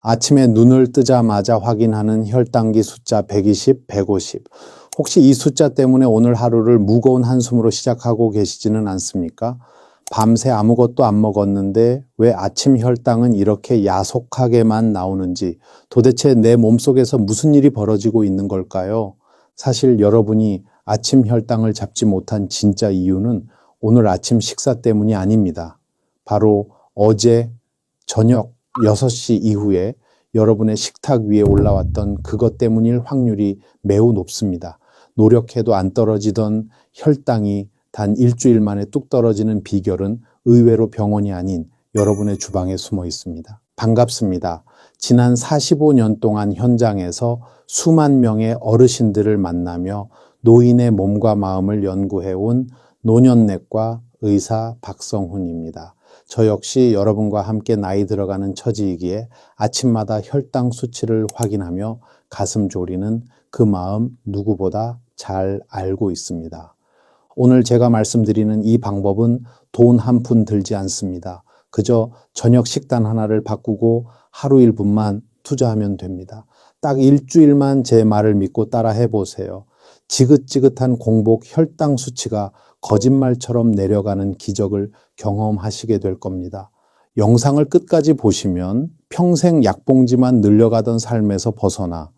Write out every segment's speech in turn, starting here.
아침에 눈을 뜨자마자 확인하는 혈당기 숫자 120, 150. 혹시 이 숫자 때문에 오늘 하루를 무거운 한숨으로 시작하고 계시지는 않습니까? 밤새 아무것도 안 먹었는데 왜 아침 혈당은 이렇게 야속하게만 나오는지, 도대체 내 몸속에서 무슨 일이 벌어지고 있는 걸까요? 사실 여러분이 아침 혈당을 잡지 못한 진짜 이유는 오늘 아침 식사 때문이 아닙니다. 바로 어제 저녁 6시 이후에 여러분의 식탁 위에 올라왔던 그것 때문일 확률이 매우 높습니다. 노력해도 안 떨어지던 혈당이 단 일주일 만에 뚝 떨어지는 비결은 의외로 병원이 아닌 여러분의 주방에 숨어 있습니다. 반갑습니다. 지난 45년 동안 현장에서 수만 명의 어르신들을 만나며 노인의 몸과 마음을 연구해온 노년내과 의사 박성훈입니다. 저 역시 여러분과 함께 나이 들어가는 처지이기에 아침마다 혈당 수치를 확인하며 가슴 졸이는 그 마음 누구보다 잘 알고 있습니다. 오늘 제가 말씀드리는 이 방법은 돈 한 푼 들지 않습니다. 그저 저녁 식단 하나를 바꾸고 하루 1분만 투자하면 됩니다. 딱 일주일만 제 말을 믿고 따라 해보세요. 지긋지긋한 공복 혈당 수치가 거짓말처럼 내려가는 기적을 경험하시게 될 겁니다. 영상을 끝까지 보시면 평생 약봉지만 늘려가던 삶에서 벗어나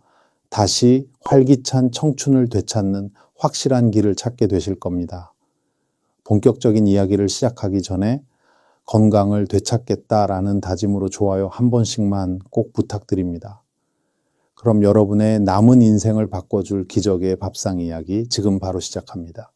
다시 활기찬 청춘을 되찾는 확실한 길을 찾게 되실 겁니다. 본격적인 이야기를 시작하기 전에 건강을 되찾겠다라는 다짐으로 좋아요 한 번씩만 꼭 부탁드립니다. 그럼 여러분의 남은 인생을 바꿔줄 기적의 밥상 이야기 지금 바로 시작합니다.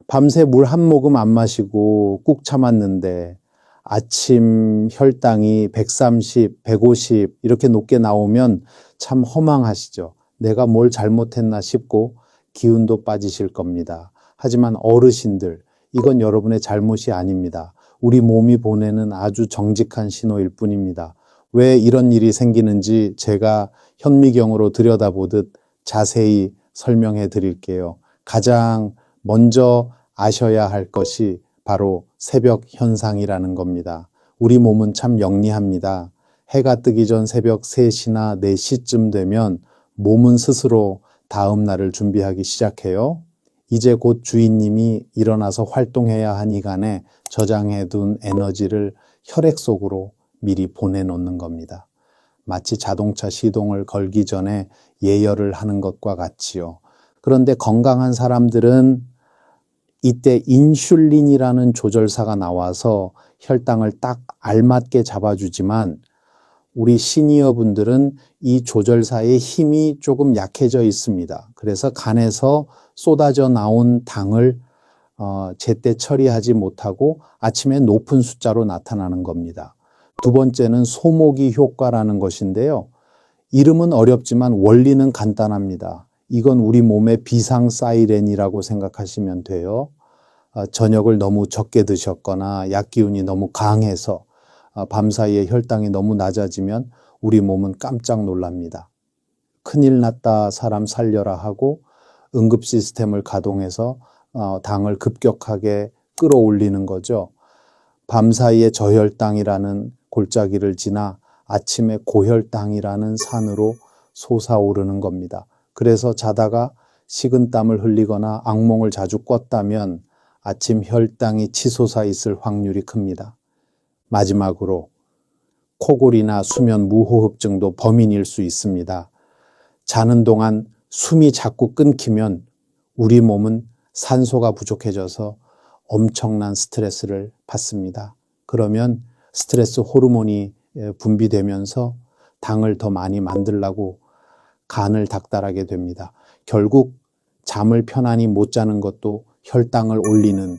밤새 물 한 모금 안 마시고 꾹 참았는데 아침 혈당이 130, 150 이렇게 높게 나오면 참 허망하시죠. 내가 뭘 잘못했나 싶고 기운도 빠지실 겁니다. 하지만 어르신들, 이건 여러분의 잘못이 아닙니다. 우리 몸이 보내는 아주 정직한 신호일 뿐입니다. 왜 이런 일이 생기는지 제가 현미경으로 들여다보듯 자세히 설명해 드릴게요. 가장 먼저 아셔야 할 것이 바로 새벽 현상이라는 겁니다. 우리 몸은 참 영리합니다. 해가 뜨기 전 새벽 3시나 4시쯤 되면 몸은 스스로 다음 날을 준비하기 시작해요. 이제 곧 주인님이 일어나서 활동해야 하니간에 저장해둔 에너지를 혈액 속으로 미리 보내놓는 겁니다. 마치 자동차 시동을 걸기 전에 예열을 하는 것과 같지요. 그런데 건강한 사람들은 이때 인슐린이라는 조절사가 나와서 혈당을 딱 알맞게 잡아주지만 우리 시니어 분들은 이 조절사의 힘이 조금 약해져 있습니다. 그래서 간에서 쏟아져 나온 당을 제때 처리하지 못하고 아침에 높은 숫자로 나타나는 겁니다. 두 번째는 소모기 효과라는 것인데요. 이름은 어렵지만 원리는 간단합니다. 이건 우리 몸의 비상 사이렌이라고 생각하시면 돼요. 저녁을 너무 적게 드셨거나 약기운이 너무 강해서 밤사이에 혈당이 너무 낮아지면 우리 몸은 깜짝 놀랍니다. 큰일 났다, 사람 살려라 하고 응급 시스템을 가동해서 당을 급격하게 끌어올리는 거죠. 밤사이에 저혈당이라는 골짜기를 지나 아침에 고혈당이라는 산으로 솟아오르는 겁니다. 그래서 자다가 식은땀을 흘리거나 악몽을 자주 꿨다면 아침 혈당이 치솟아 있을 확률이 큽니다. 마지막으로 코골이나 수면 무호흡증도 범인일 수 있습니다. 자는 동안 숨이 자꾸 끊기면 우리 몸은 산소가 부족해져서 엄청난 스트레스를 받습니다. 그러면 스트레스 호르몬이 분비되면서 당을 더 많이 만들려고 간을 닥달하게 됩니다. 결국 잠을 편안히 못 자는 것도 혈당을 올리는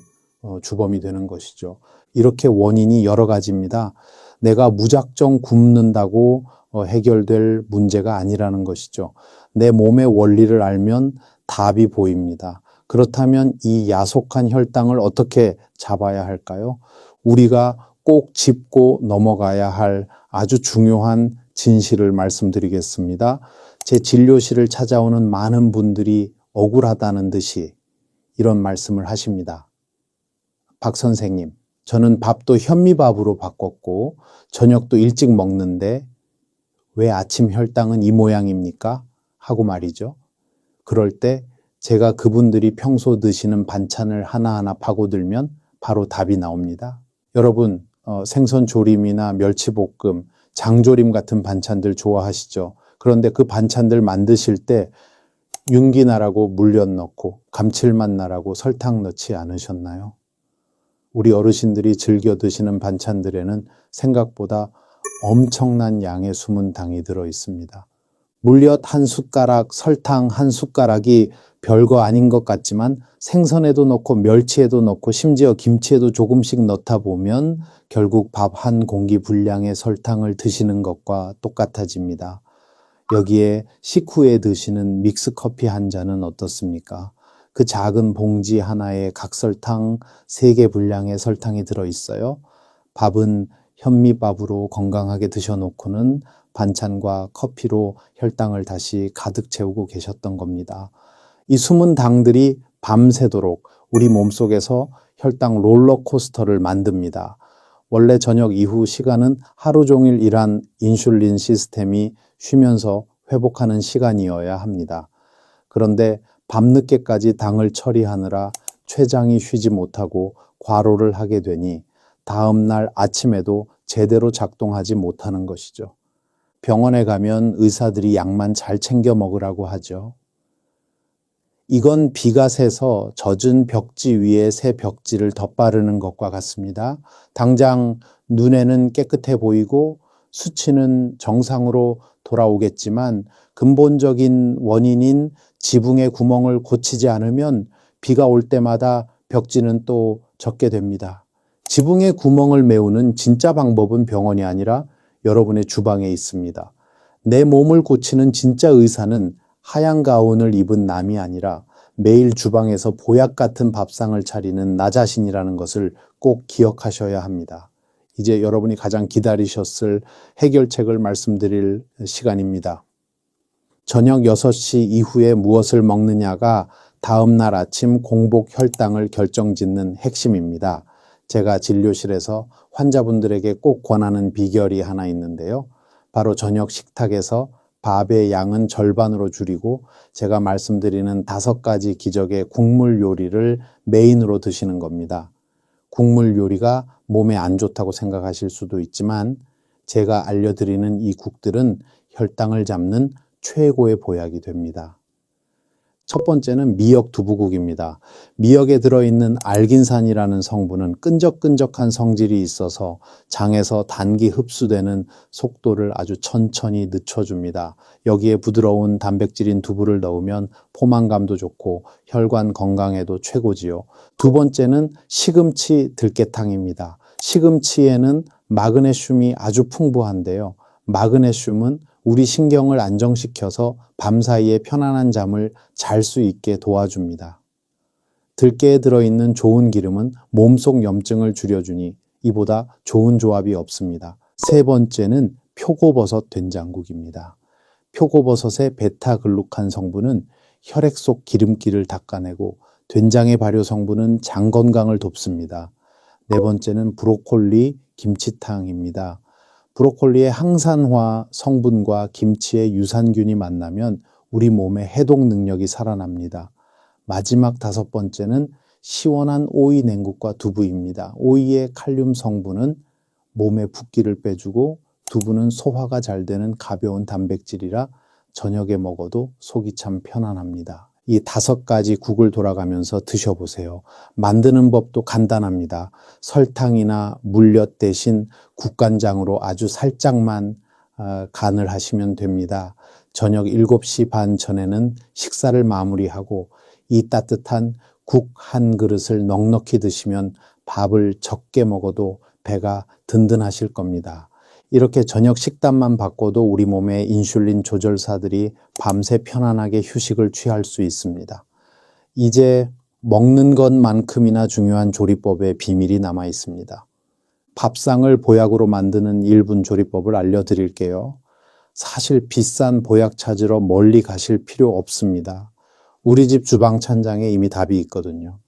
주범이 되는 것이죠. 이렇게 원인이 여러 가지입니다. 내가 무작정 굶는다고 해결될 문제가 아니라는 것이죠. 내 몸의 원리를 알면 답이 보입니다. 그렇다면 이 야속한 혈당을 어떻게 잡아야 할까요? 우리가 꼭 짚고 넘어가야 할 아주 중요한 진실을 말씀드리겠습니다. 제 진료실을 찾아오는 많은 분들이 억울하다는 듯이 이런 말씀을 하십니다. 박 선생님, 저는 밥도 현미밥으로 바꿨고 저녁도 일찍 먹는데 왜 아침 혈당은 이 모양입니까? 하고 말이죠. 그럴 때 제가 그분들이 평소 드시는 반찬을 하나하나 파고들면 바로 답이 나옵니다. 여러분, 생선 조림이나 멸치볶음, 장조림 같은 반찬들 좋아하시죠? 그런데 그 반찬들 만드실 때 윤기 나라고 물엿 넣고 감칠맛 나라고 설탕 넣지 않으셨나요? 우리 어르신들이 즐겨 드시는 반찬들에는 생각보다 엄청난 양의 숨은 당이 들어 있습니다. 물엿 한 숟가락, 설탕 한 숟가락이 별거 아닌 것 같지만 생선에도 넣고 멸치에도 넣고 심지어 김치에도 조금씩 넣다 보면 결국 밥 한 공기 분량의 설탕을 드시는 것과 똑같아집니다. 여기에 식후에 드시는 믹스커피 한 잔은 어떻습니까? 그 작은 봉지 하나에 각설탕 3개 분량의 설탕이 들어있어요. 밥은 현미밥으로 건강하게 드셔놓고는 반찬과 커피로 혈당을 다시 가득 채우고 계셨던 겁니다. 이 숨은 당들이 밤새도록 우리 몸속에서 혈당 롤러코스터를 만듭니다. 원래 저녁 이후 시간은 하루 종일 일한 인슐린 시스템이 쉬면서 회복하는 시간이어야 합니다. 그런데 밤늦게까지 당을 처리하느라 췌장이 쉬지 못하고 과로를 하게 되니 다음 날 아침에도 제대로 작동하지 못하는 것이죠. 병원에 가면 의사들이 약만 잘 챙겨 먹으라고 하죠. 이건 비가 새서 젖은 벽지 위에 새 벽지를 덧바르는 것과 같습니다. 당장 눈에는 깨끗해 보이고 수치는 정상으로 돌아오겠지만 근본적인 원인인 지붕의 구멍을 고치지 않으면 비가 올 때마다 벽지는 또 젖게 됩니다. 지붕의 구멍을 메우는 진짜 방법은 병원이 아니라 여러분의 주방에 있습니다. 내 몸을 고치는 진짜 의사는 하얀 가운을 입은 남이 아니라 매일 주방에서 보약 같은 밥상을 차리는 나 자신이라는 것을 꼭 기억하셔야 합니다. 이제 여러분이 가장 기다리셨을 해결책을 말씀드릴 시간입니다. 저녁 6시 이후에 무엇을 먹느냐가 다음 날 아침 공복 혈당을 결정짓는 핵심입니다. 제가 진료실에서 환자분들에게 꼭 권하는 비결이 하나 있는데요. 바로 저녁 식탁에서 밥의 양은 절반으로 줄이고 제가 말씀드리는 5가지 기적의 국물 요리를 메인으로 드시는 겁니다. 국물 요리가 몸에 안 좋다고 생각하실 수도 있지만 제가 알려드리는 이 국들은 혈당을 잡는 최고의 보약이 됩니다. 첫 번째는 미역 두부국입니다. 미역에 들어있는 알긴산이라는 성분은 끈적끈적한 성질이 있어서 장에서 단기 흡수되는 속도를 아주 천천히 늦춰줍니다. 여기에 부드러운 단백질인 두부를 넣으면 포만감도 좋고 혈관 건강에도 최고지요. 두 번째는 시금치 들깨탕입니다. 시금치에는 마그네슘이 아주 풍부한데요. 마그네슘은 우리 신경을 안정시켜서 밤사이에 편안한 잠을 잘 수 있게 도와줍니다. 들깨에 들어있는 좋은 기름은 몸속 염증을 줄여주니 이보다 좋은 조합이 없습니다. 세 번째는 표고버섯 된장국입니다. 표고버섯의 베타글루칸 성분은 혈액 속 기름기를 닦아내고 된장의 발효 성분은 장 건강을 돕습니다. 네 번째는 브로콜리 김치탕입니다. 브로콜리의 항산화 성분과 김치의 유산균이 만나면 우리 몸의 해독 능력이 살아납니다. 마지막 5번째는 시원한 오이 냉국과 두부입니다. 오이의 칼륨 성분은 몸의 붓기를 빼주고 두부는 소화가 잘 되는 가벼운 단백질이라 저녁에 먹어도 속이 참 편안합니다. 이 5가지 국을 돌아가면서 드셔보세요. 만드는 법도 간단합니다. 설탕이나 물엿 대신 국간장으로 아주 살짝만 간을 하시면 됩니다. 저녁 7시 반 전에는 식사를 마무리하고 이 따뜻한 국 한 그릇을 넉넉히 드시면 밥을 적게 먹어도 배가 든든하실 겁니다. 이렇게 저녁 식단만 바꿔도 우리 몸의 인슐린 조절사들이 밤새 편안하게 휴식을 취할 수 있습니다. 이제 먹는 것만큼이나 중요한 조리법의 비밀이 남아 있습니다. 밥상을 보약으로 만드는 1분 조리법을 알려드릴게요. 사실 비싼 보약 찾으러 멀리 가실 필요 없습니다. 우리 집 주방 찬장에 이미 답이 있거든요.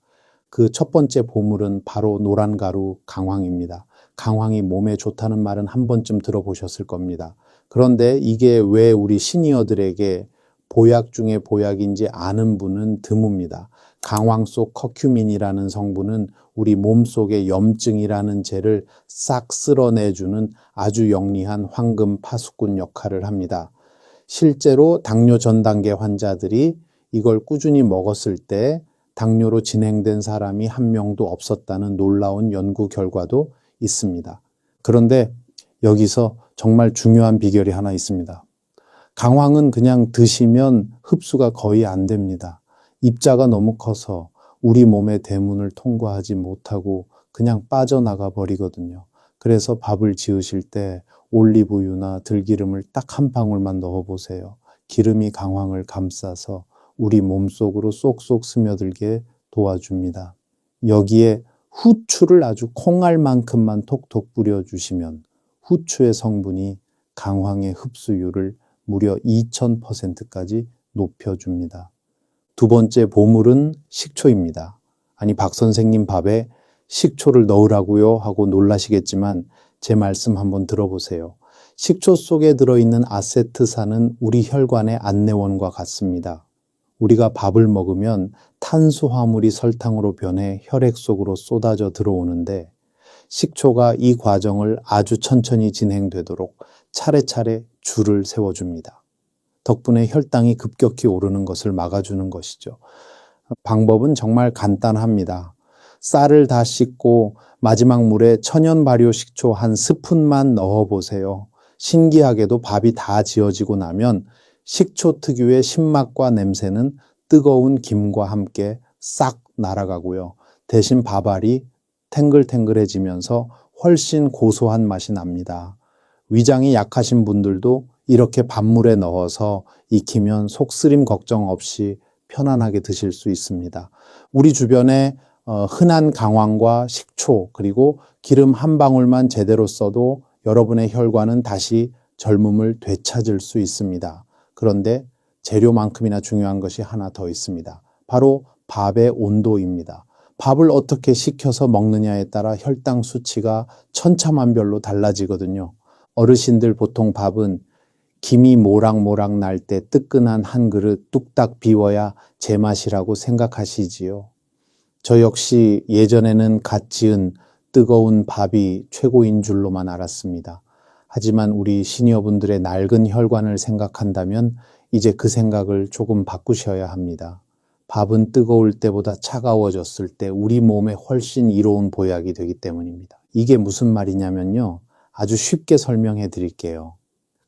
그 첫 번째 보물은 바로 노란가루 강황입니다. 강황이 몸에 좋다는 말은 한 번쯤 들어보셨을 겁니다. 그런데 이게 왜 우리 시니어들에게 보약 중에 보약인지 아는 분은 드뭅니다. 강황 속 커큐민이라는 성분은 우리 몸속의 염증이라는 재를 싹 쓸어내주는 아주 영리한 황금 파수꾼 역할을 합니다. 실제로 당뇨 전 단계 환자들이 이걸 꾸준히 먹었을 때 당뇨로 진행된 사람이 한 명도 없었다는 놀라운 연구 결과도 있습니다. 그런데 여기서 정말 중요한 비결이 하나 있습니다. 강황은 그냥 드시면 흡수가 거의 안 됩니다. 입자가 너무 커서 우리 몸의 대문을 통과하지 못하고 그냥 빠져나가 버리거든요. 그래서 밥을 지으실 때 올리브유나 들기름을 딱 한 방울만 넣어보세요. 기름이 강황을 감싸서 우리 몸속으로 쏙쏙 스며들게 도와줍니다. 여기에 후추를 아주 콩알만큼만 톡톡 뿌려주시면 후추의 성분이 강황의 흡수율을 무려 2000%까지 높여줍니다. 두 번째 보물은 식초입니다. 아니, 박 선생님 밥에 식초를 넣으라고요? 하고 놀라시겠지만 제 말씀 한번 들어보세요. 식초 속에 들어있는 아세트산은 우리 혈관의 안내원과 같습니다. 우리가 밥을 먹으면 탄수화물이 설탕으로 변해 혈액 속으로 쏟아져 들어오는데 식초가 이 과정을 아주 천천히 진행되도록 차례차례 줄을 세워줍니다. 덕분에 혈당이 급격히 오르는 것을 막아주는 것이죠. 방법은 정말 간단합니다. 쌀을 다 씻고 마지막 물에 천연 발효 식초 한 스푼만 넣어보세요. 신기하게도 밥이 다 지어지고 나면 식초 특유의 신맛과 냄새는 뜨거운 김과 함께 싹 날아가고요. 대신 밥알이 탱글탱글해지면서 훨씬 고소한 맛이 납니다. 위장이 약하신 분들도 이렇게 밥물에 넣어서 익히면 속쓰림 걱정 없이 편안하게 드실 수 있습니다. 우리 주변에 흔한 강황과 식초 그리고 기름 한 방울만 제대로 써도 여러분의 혈관은 다시 젊음을 되찾을 수 있습니다. 그런데 재료만큼이나 중요한 것이 하나 더 있습니다. 바로 밥의 온도입니다. 밥을 어떻게 식혀서 먹느냐에 따라 혈당 수치가 천차만별로 달라지거든요. 어르신들 보통 밥은 김이 모락모락 날 때 뜨끈한 한 그릇 뚝딱 비워야 제맛이라고 생각하시지요. 저 역시 예전에는 갓 지은 뜨거운 밥이 최고인 줄로만 알았습니다. 하지만 우리 시니어분들의 낡은 혈관을 생각한다면 이제 그 생각을 조금 바꾸셔야 합니다. 밥은 뜨거울 때보다 차가워졌을 때 우리 몸에 훨씬 이로운 보약이 되기 때문입니다. 이게 무슨 말이냐면요. 아주 쉽게 설명해 드릴게요.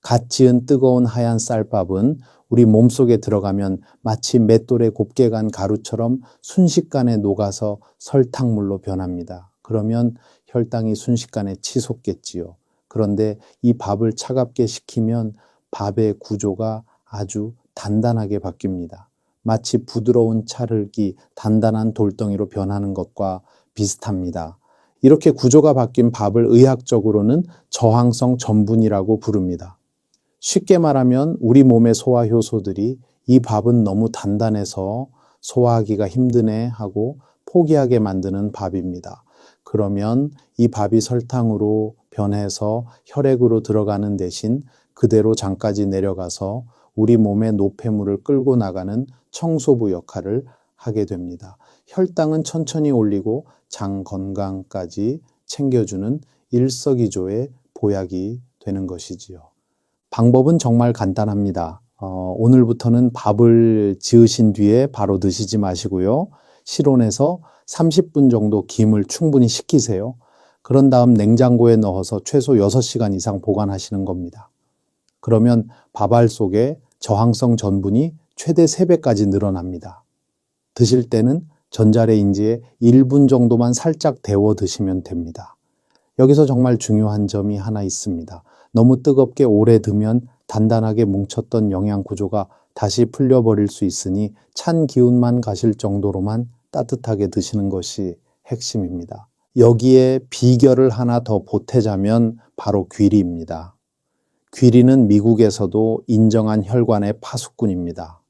갓 지은 뜨거운 하얀 쌀밥은 우리 몸속에 들어가면 마치 맷돌에 곱게 간 가루처럼 순식간에 녹아서 설탕물로 변합니다. 그러면 혈당이 순식간에 치솟겠지요. 그런데 이 밥을 차갑게 식히면 밥의 구조가 아주 단단하게 바뀝니다. 마치 부드러운 찰흙이 단단한 돌덩이로 변하는 것과 비슷합니다. 이렇게 구조가 바뀐 밥을 의학적으로는 저항성 전분이라고 부릅니다. 쉽게 말하면 우리 몸의 소화효소들이 이 밥은 너무 단단해서 소화하기가 힘드네 하고 포기하게 만드는 밥입니다. 그러면 이 밥이 설탕으로 변해서 혈액으로 들어가는 대신 그대로 장까지 내려가서 우리 몸의 노폐물을 끌고 나가는 청소부 역할을 하게 됩니다. 혈당은 천천히 올리고 장 건강까지 챙겨주는 일석이조의 보약이 되는 것이지요. 방법은 정말 간단합니다. 오늘부터는 밥을 지으신 뒤에 바로 드시지 마시고요. 실온에서 30분 정도 김을 충분히 식히세요. 그런 다음 냉장고에 넣어서 최소 6시간 이상 보관하시는 겁니다. 그러면 밥알 속에 저항성 전분이 최대 3배까지 늘어납니다. 드실 때는 전자레인지에 1분 정도만 살짝 데워 드시면 됩니다. 여기서 정말 중요한 점이 하나 있습니다. 너무 뜨겁게 오래 두면 단단하게 뭉쳤던 영양 구조가 다시 풀려버릴 수 있으니 찬 기운만 가실 정도로만 따뜻하게 드시는 것이 핵심입니다. 여기에 비결을 하나 더 보태자면 바로 귀리입니다. 귀리는 미국에서도 인정한 혈관의 파수꾼입니다.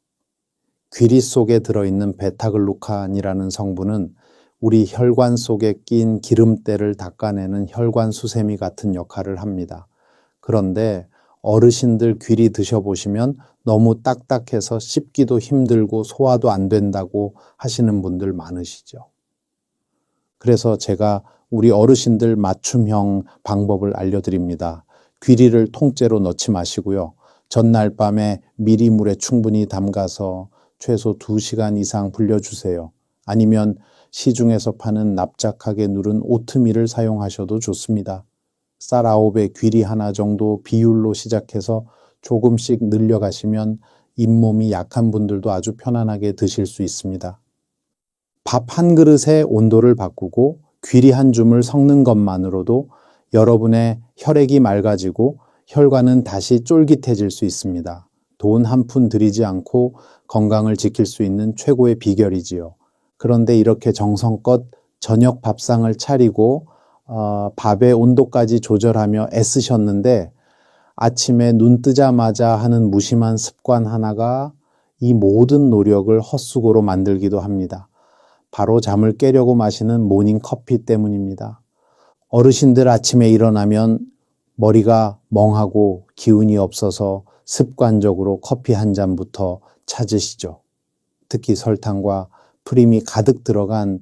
귀리 속에 들어있는 베타글루칸이라는 성분은 우리 혈관 속에 낀 기름때를 닦아내는 혈관 수세미 같은 역할을 합니다. 그런데 어르신들 귀리 드셔보시면 너무 딱딱해서 씹기도 힘들고 소화도 안 된다고 하시는 분들 많으시죠. 그래서 제가 우리 어르신들 맞춤형 방법을 알려드립니다. 귀리를 통째로 넣지 마시고요. 전날 밤에 미리 물에 충분히 담가서 최소 2시간 이상 불려주세요. 아니면 시중에서 파는 납작하게 누른 오트밀을 사용하셔도 좋습니다. 쌀 9에 귀리 하나 정도 비율로 시작해서 조금씩 늘려가시면 잇몸이 약한 분들도 아주 편안하게 드실 수 있습니다. 밥 한 그릇의 온도를 바꾸고 귀리 한 줌을 섞는 것만으로도 여러분의 혈액이 맑아지고 혈관은 다시 쫄깃해질 수 있습니다. 돈 한 푼 들이지 않고 건강을 지킬 수 있는 최고의 비결이지요. 그런데 이렇게 정성껏 저녁 밥상을 차리고 밥의 온도까지 조절하며 애쓰셨는데 아침에 눈 뜨자마자 하는 무심한 습관 하나가 이 모든 노력을 헛수고로 만들기도 합니다. 바로 잠을 깨려고 마시는 모닝 커피 때문입니다. 어르신들 아침에 일어나면 머리가 멍하고 기운이 없어서 습관적으로 커피 한 잔부터 찾으시죠. 특히 설탕과 프림이 가득 들어간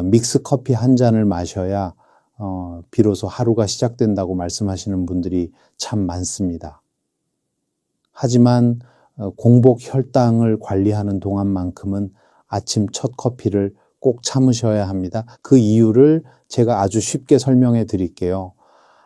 믹스 커피 한 잔을 마셔야 비로소 하루가 시작된다고 말씀하시는 분들이 참 많습니다. 하지만 공복 혈당을 관리하는 동안만큼은 아침 첫 커피를 꼭 참으셔야 합니다. 그 이유를 제가 아주 쉽게 설명해 드릴게요.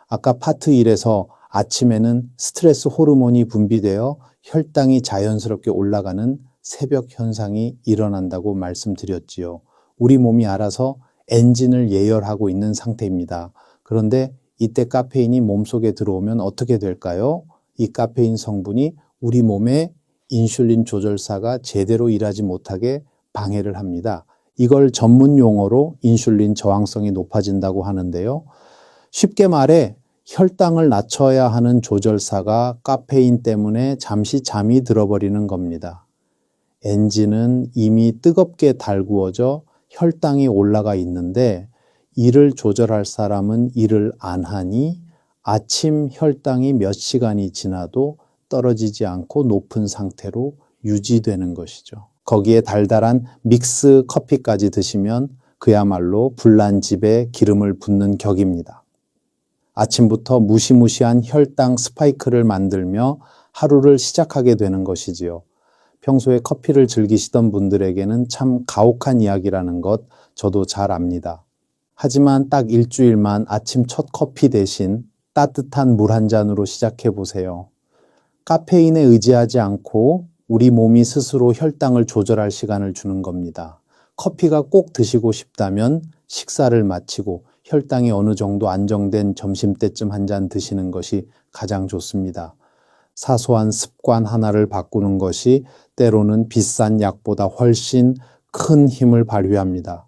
아까 파트 1에서 아침에는 스트레스 호르몬이 분비되어 혈당이 자연스럽게 올라가는 새벽 현상이 일어난다고 말씀드렸지요. 우리 몸이 알아서 엔진을 예열하고 있는 상태입니다. 그런데 이때 카페인이 몸속에 들어오면 어떻게 될까요? 이 카페인 성분이 우리 몸의 인슐린 조절사가 제대로 일하지 못하게 방해를 합니다. 이걸 전문 용어로 인슐린 저항성이 높아진다고 하는데요. 쉽게 말해 혈당을 낮춰야 하는 조절사가 카페인 때문에 잠시 잠이 들어버리는 겁니다. 엔진은 이미 뜨겁게 달구어져 혈당이 올라가 있는데 이를 조절할 사람은 일을 안 하니 아침 혈당이 몇 시간이 지나도 떨어지지 않고 높은 상태로 유지되는 것이죠. 거기에 달달한 믹스 커피까지 드시면 그야말로 불난 집에 기름을 붓는 격입니다. 아침부터 무시무시한 혈당 스파이크를 만들며 하루를 시작하게 되는 것이지요. 평소에 커피를 즐기시던 분들에게는 참 가혹한 이야기라는 것 저도 잘 압니다. 하지만 딱 일주일만 아침 첫 커피 대신 따뜻한 물 한 잔으로 시작해 보세요. 카페인에 의지하지 않고 우리 몸이 스스로 혈당을 조절할 시간을 주는 겁니다. 커피가 꼭 드시고 싶다면 식사를 마치고 혈당이 어느 정도 안정된 점심때쯤 한 잔 드시는 것이 가장 좋습니다. 사소한 습관 하나를 바꾸는 것이 때로는 비싼 약보다 훨씬 큰 힘을 발휘합니다.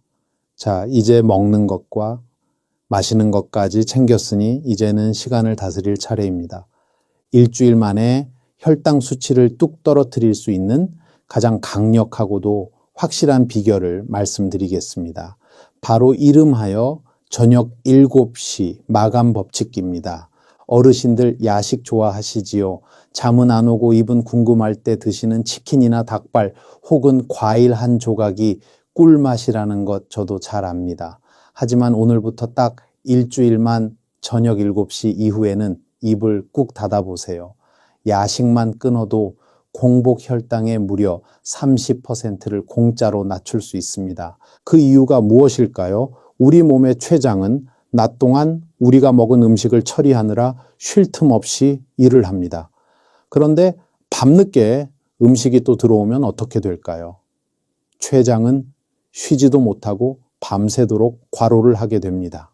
자, 이제 먹는 것과 마시는 것까지 챙겼으니 이제는 시간을 다스릴 차례입니다. 일주일 만에 혈당 수치를 뚝 떨어뜨릴 수 있는 가장 강력하고도 확실한 비결을 말씀드리겠습니다. 바로 이름하여 저녁 7시 마감 법칙입니다. 어르신들 야식 좋아하시지요? 잠은 안 오고 입은 궁금할 때 드시는 치킨이나 닭발 혹은 과일 한 조각이 꿀맛이라는 것 저도 잘 압니다. 하지만 오늘부터 딱 일주일만 저녁 7시 이후에는 입을 꾹 닫아보세요. 야식만 끊어도 공복 혈당의 무려 30%를 공짜로 낮출 수 있습니다. 그 이유가 무엇일까요? 우리 몸의 췌장은 낮 동안 우리가 먹은 음식을 처리하느라 쉴 틈 없이 일을 합니다. 그런데 밤늦게 음식이 또 들어오면 어떻게 될까요? 췌장은 쉬지도 못하고 밤새도록 과로를 하게 됩니다.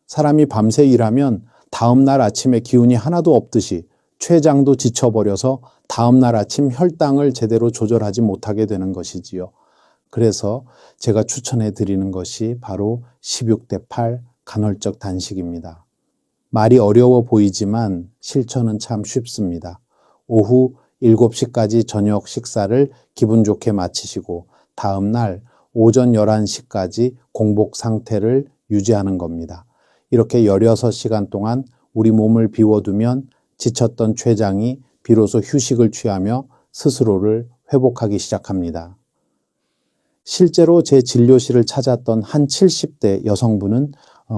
사람이 밤새 일하면 다음날 아침에 기운이 하나도 없듯이 췌장도 지쳐버려서 다음날 아침 혈당을 제대로 조절하지 못하게 되는 것이지요. 그래서 제가 추천해 드리는 것이 바로 16대 8 간헐적 단식입니다. 말이 어려워 보이지만 실천은 참 쉽습니다. 오후 7시까지 저녁 식사를 기분 좋게 마치시고 다음날 오전 11시까지 공복 상태를 유지하는 겁니다. 이렇게 16시간 동안 우리 몸을 비워두면 지쳤던 췌장이 비로소 휴식을 취하며 스스로를 회복하기 시작합니다. 실제로 제 진료실을 찾았던 한 70대 여성분은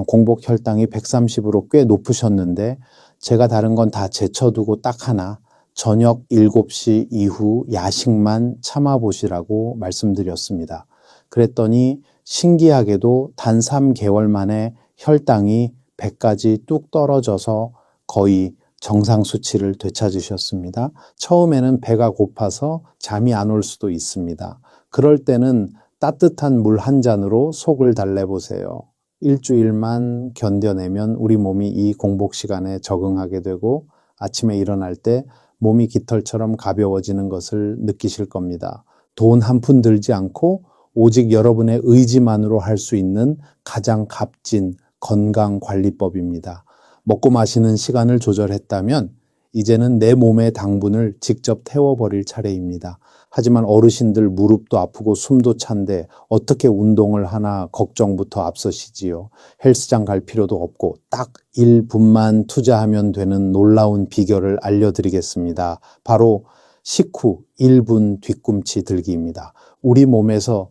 공복 혈당이 130으로 꽤 높으셨는데 제가 다른 건 다 제쳐두고 딱 하나 저녁 7시 이후 야식만 참아보시라고 말씀드렸습니다. 그랬더니 신기하게도 단 3개월 만에 혈당이 100까지 뚝 떨어져서 거의 정상 수치를 되찾으셨습니다. 처음에는 배가 고파서 잠이 안 올 수도 있습니다. 그럴 때는 따뜻한 물 한 잔으로 속을 달래보세요. 일주일만 견뎌내면 우리 몸이 이 공복 시간에 적응하게 되고 아침에 일어날 때 몸이 깃털처럼 가벼워지는 것을 느끼실 겁니다. 돈 한 푼 들지 않고 오직 여러분의 의지만으로 할 수 있는 가장 값진 건강관리법입니다. 먹고 마시는 시간을 조절했다면 이제는 내 몸의 당분을 직접 태워버릴 차례입니다. 하지만 어르신들 무릎도 아프고 숨도 찬데 어떻게 운동을 하나 걱정부터 앞서시지요. 헬스장 갈 필요도 없고 딱 1분만 투자하면 되는 놀라운 비결을 알려드리겠습니다. 바로 식후 1분 뒤꿈치 들기입니다. 우리 몸에서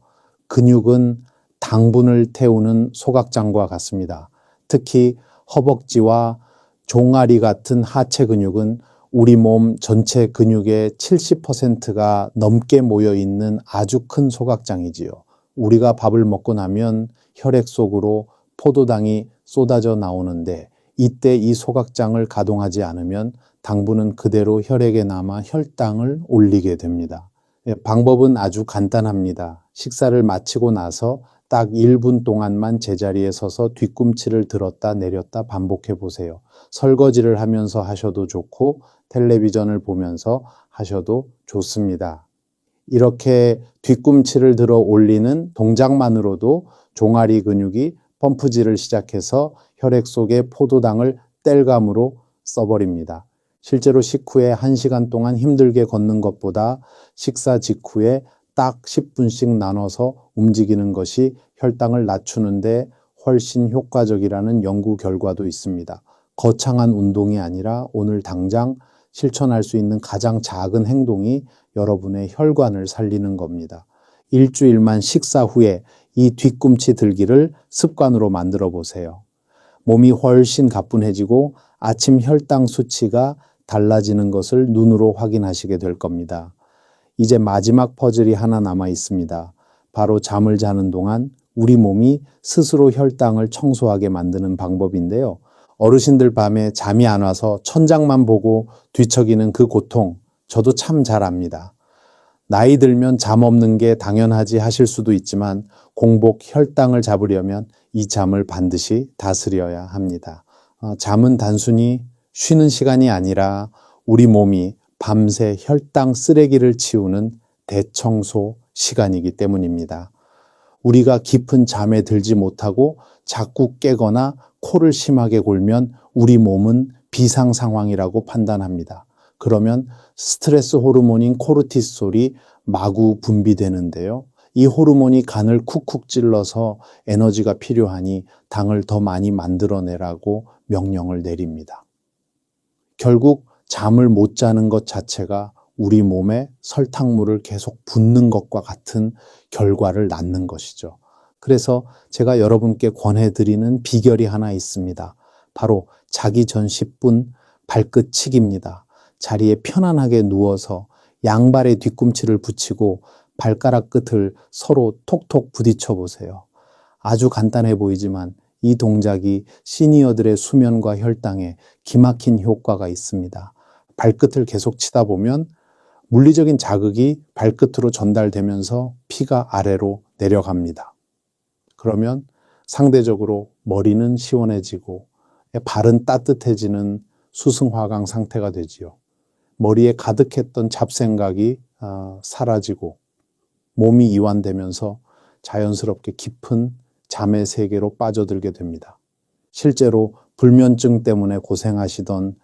근육은 당분을 태우는 소각장과 같습니다. 특히 허벅지와 종아리 같은 하체 근육은 우리 몸 전체 근육의 70%가 넘게 모여 있는 아주 큰 소각장이지요. 우리가 밥을 먹고 나면 혈액 속으로 포도당이 쏟아져 나오는데 이때 이 소각장을 가동하지 않으면 당분은 그대로 혈액에 남아 혈당을 올리게 됩니다. 방법은 아주 간단합니다. 식사를 마치고 나서 딱 1분 동안만 제자리에 서서 뒤꿈치를 들었다 내렸다 반복해 보세요. 설거지를 하면서 하셔도 좋고 텔레비전을 보면서 하셔도 좋습니다. 이렇게 뒤꿈치를 들어 올리는 동작만으로도 종아리 근육이 펌프질을 시작해서 혈액 속에 포도당을 땔감으로 써버립니다. 실제로 식후에 1시간 동안 힘들게 걷는 것보다 식사 직후에 딱 10분씩 나눠서 움직이는 것이 혈당을 낮추는데 훨씬 효과적이라는 연구 결과도 있습니다. 거창한 운동이 아니라 오늘 당장 실천할 수 있는 가장 작은 행동이 여러분의 혈관을 살리는 겁니다. 일주일만 식사 후에 이 뒤꿈치 들기를 습관으로 만들어 보세요. 몸이 훨씬 가뿐해지고 아침 혈당 수치가 달라지는 것을 눈으로 확인하시게 될 겁니다. 이제 마지막 퍼즐이 하나 남아 있습니다. 바로 잠을 자는 동안 우리 몸이 스스로 혈당을 청소하게 만드는 방법인데요. 어르신들 밤에 잠이 안 와서 천장만 보고 뒤척이는 그 고통, 저도 참 잘 압니다. 나이 들면 잠 없는 게 당연하지 하실 수도 있지만 공복 혈당을 잡으려면 이 잠을 반드시 다스려야 합니다. 잠은 단순히 쉬는 시간이 아니라 우리 몸이 밤새 혈당 쓰레기를 치우는 대청소 시간이기 때문입니다. 우리가 깊은 잠에 들지 못하고 자꾸 깨거나 코를 심하게 골면 우리 몸은 비상 상황이라고 판단합니다. 그러면 스트레스 호르몬인 코르티솔이 마구 분비되는데요. 이 호르몬이 간을 쿡쿡 찔러서 에너지가 필요하니 당을 더 많이 만들어내라고 명령을 내립니다. 결국 잠을 못 자는 것 자체가 우리 몸에 설탕물을 계속 붓는 것과 같은 결과를 낳는 것이죠. 그래서 제가 여러분께 권해드리는 비결이 하나 있습니다. 바로 자기 전 10분 발끝치기입니다. 자리에 편안하게 누워서 양발에 뒤꿈치를 붙이고 발가락 끝을 서로 톡톡 부딪혀 보세요. 아주 간단해 보이지만 이 동작이 시니어들의 수면과 혈당에 기막힌 효과가 있습니다. 발끝을 계속 치다 보면 물리적인 자극이 발끝으로 전달되면서 피가 아래로 내려갑니다. 그러면 상대적으로 머리는 시원해지고 발은 따뜻해지는 수승화강 상태가 되지요. 머리에 가득했던 잡생각이 사라지고 몸이 이완되면서 자연스럽게 깊은 잠의 세계로 빠져들게 됩니다. 실제로 불면증 때문에 고생하시던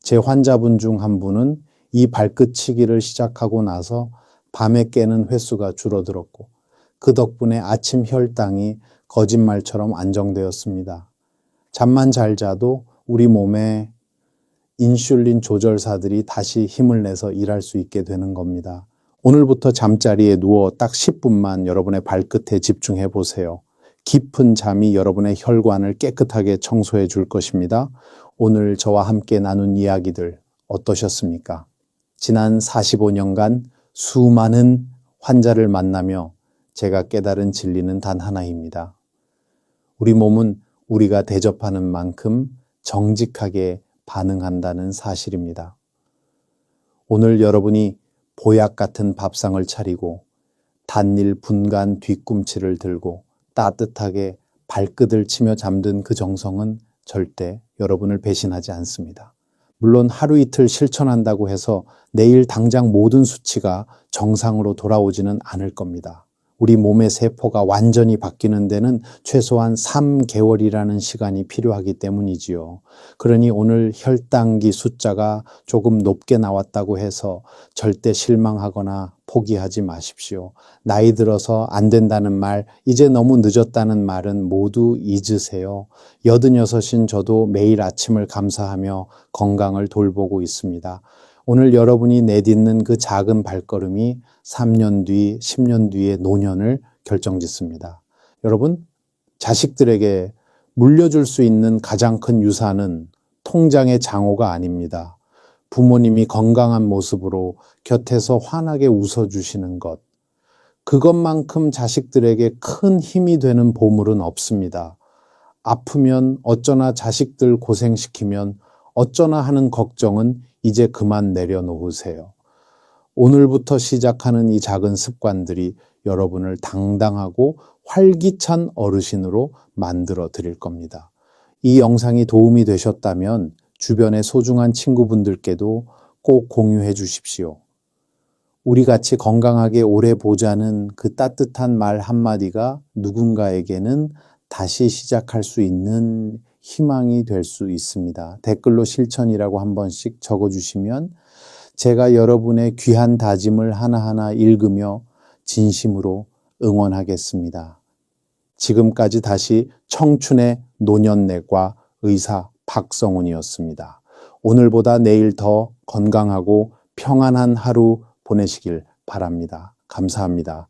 제 환자분 중 한 분은 이 발끝치기를 시작하고 나서 밤에 깨는 횟수가 줄어들었고 그 덕분에 아침 혈당이 거짓말처럼 안정되었습니다. 잠만 잘 자도 우리 몸에 인슐린 조절사들이 다시 힘을 내서 일할 수 있게 되는 겁니다. 오늘부터 잠자리에 누워 딱 10분만 여러분의 발끝에 집중해 보세요. 깊은 잠이 여러분의 혈관을 깨끗하게 청소해 줄 것입니다. 오늘 저와 함께 나눈 이야기들 어떠셨습니까? 지난 45년간 수많은 환자를 만나며 제가 깨달은 진리는 단 하나입니다. 우리 몸은 우리가 대접하는 만큼 정직하게 반응한다는 사실입니다. 오늘 여러분이 보약 같은 밥상을 차리고 단일 분간 뒤꿈치를 들고 따뜻하게 발끝을 치며 잠든 그 정성은 절대 여러분을 배신하지 않습니다. 물론 하루 이틀 실천한다고 해서 내일 당장 모든 수치가 정상으로 돌아오지는 않을 겁니다. 우리 몸의 세포가 완전히 바뀌는 데는 최소한 3개월이라는 시간이 필요하기 때문이지요. 그러니 오늘 혈당기 숫자가 조금 높게 나왔다고 해서 절대 실망하거나 포기하지 마십시오. 나이 들어서 안 된다는 말, 이제 너무 늦었다는 말은 모두 잊으세요. 86인 저도 매일 아침을 감사하며 건강을 돌보고 있습니다. 오늘 여러분이 내딛는 그 작은 발걸음이 3년 뒤, 10년 뒤의 노년을 결정짓습니다. 여러분, 자식들에게 물려줄 수 있는 가장 큰 유산은 통장의 장호가 아닙니다. 부모님이 건강한 모습으로 곁에서 환하게 웃어주시는 것. 그것만큼 자식들에게 큰 힘이 되는 보물은 없습니다. 아프면 어쩌나 자식들 고생시키면 어쩌나 하는 걱정은 이제 그만 내려놓으세요. 오늘부터 시작하는 이 작은 습관들이 여러분을 당당하고 활기찬 어르신으로 만들어 드릴 겁니다. 이 영상이 도움이 되셨다면 주변의 소중한 친구분들께도 꼭 공유해 주십시오. 우리 같이 건강하게 오래 보자는 그 따뜻한 말 한마디가 누군가에게는 다시 시작할 수 있는 희망이 될 수 있습니다. 댓글로 실천이라고 한 번씩 적어주시면 제가 여러분의 귀한 다짐을 하나하나 읽으며 진심으로 응원하겠습니다. 지금까지 다시 청춘의 노년내과 의사 박성훈이었습니다. 오늘보다 내일 더 건강하고 평안한 하루 보내시길 바랍니다. 감사합니다.